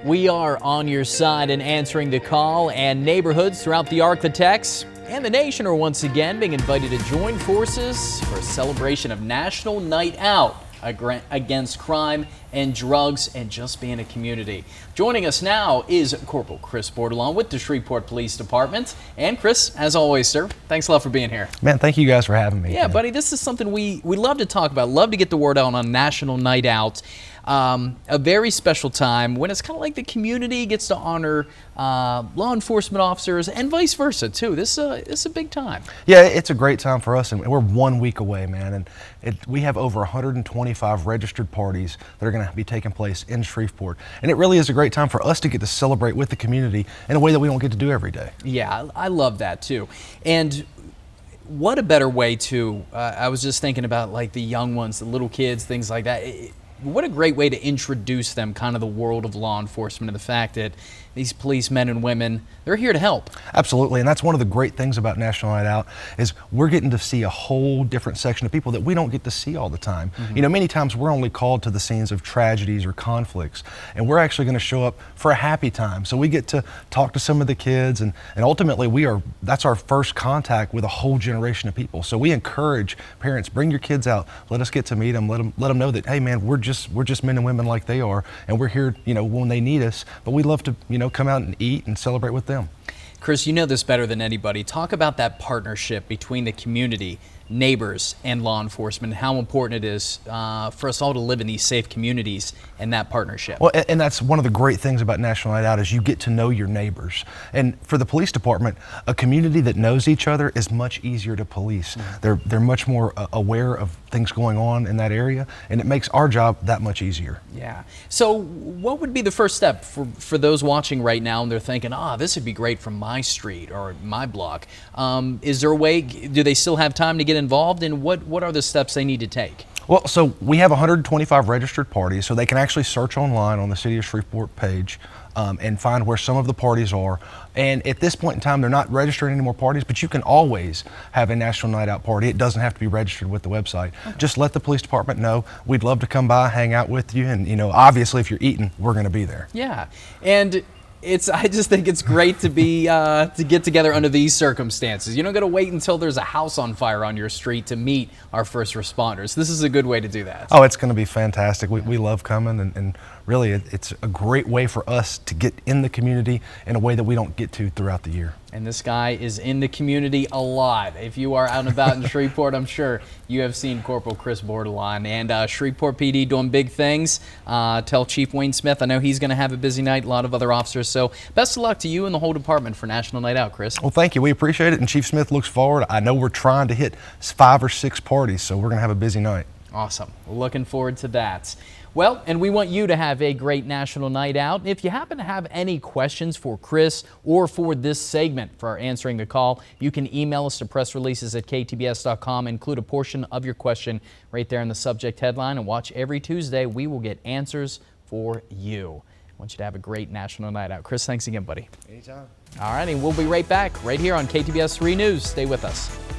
We are on your side and answering the call, and neighborhoods throughout the Arklatex and the nation are once again being invited to join forces for a celebration of National Night Out against crime and drugs and just being a community. Joining us now is Corporal Chris Bordelon with the Shreveport Police Department. And Chris, as always, sir, thanks a lot for being here. Man, thank you guys for having me. Yeah, buddy, this is something we love to talk about, love to get the word out on National Night Out. A very special time when it's kind of like the community gets to honor law enforcement officers and vice versa too. This is a big time. Yeah, it's a great time for us, and we're 1 week away, man. And we have over 125 registered parties that are going to be taking place in Shreveport, and it really is a great time for us to get to celebrate with the community in a way that we don't get to do every day. Yeah, I love that too. And what a better way to, I was just thinking about like the young ones, the little kids, things like that. What a great way to introduce them kind of the world of law enforcement and the fact that these policemen and women, they're here to help. Absolutely, and that's one of the great things about National Night Out is we're getting to see a whole different section of people that we don't get to see all the time. Mm-hmm. You know, many times we're only called to the scenes of tragedies or conflicts, and we're actually going to show up for a happy time. So we get to talk to some of the kids, and ultimately that's our first contact with a whole generation of people. So we encourage parents, bring your kids out, let us get to meet them, let them know that, hey man, we're just men and women like they are, and we're here, you know, when they need us, but we love to, you know, come out and eat and celebrate with them. Chris, you know this better than anybody. Talk about that partnership between the community, neighbors, and law enforcement, and how important it is for us all to live in these safe communities and that partnership. Well, and that's one of the great things about National Night Out is you get to know your neighbors. And for the police department, a community that knows each other is much easier to police. Mm-hmm. They're much more aware of things going on in that area, and it makes our job that much easier. Yeah. So what would be the first step for those watching right now and they're thinking, this would be great from my street or my block? Is there a way, do they still have time to get involved, and what are the steps they need to take? Well, so we have 125 registered parties, so they can actually search online on the City of Shreveport page and find where some of the parties are. And at this point in time, they're not registering any more parties, but you can always have a National Night Out party. It doesn't have to be registered with the website. Okay. Just let the police department know. We'd love to come by, hang out with you, and, you know, obviously if you're eating, we're going to be there. Yeah, and I just think it's great to be to get together under these circumstances. You don't got to wait until there's a house on fire on your street to meet our first responders. This is a good way to do that. Oh, it's going to be fantastic. We love coming, and really it's a great way for us to get in the community in a way that we don't get to throughout the year. And this guy is in the community a lot. If you are out and about in Shreveport, I'm sure you have seen Corporal Chris Bordelon. And Shreveport PD doing big things. Tell Chief Wayne Smith, I know he's going to have a busy night, a lot of other officers. So best of luck to you and the whole department for National Night Out, Chris. Well, thank you. We appreciate it. And Chief Smith looks forward. I know we're trying to hit 5 or 6 parties, so we're going to have a busy night. Awesome. Looking forward to that. Well, and we want you to have a great National Night Out. If you happen to have any questions for Chris or for this segment for answering the call, you can email us to pressreleases@ktbs.com. Include a portion of your question right there in the subject headline, and watch every Tuesday. We will get answers for you. I want you to have a great National Night Out. Chris, thanks again, buddy. Anytime. All right, and we'll be right back right here on KTBS 3 News. Stay with us.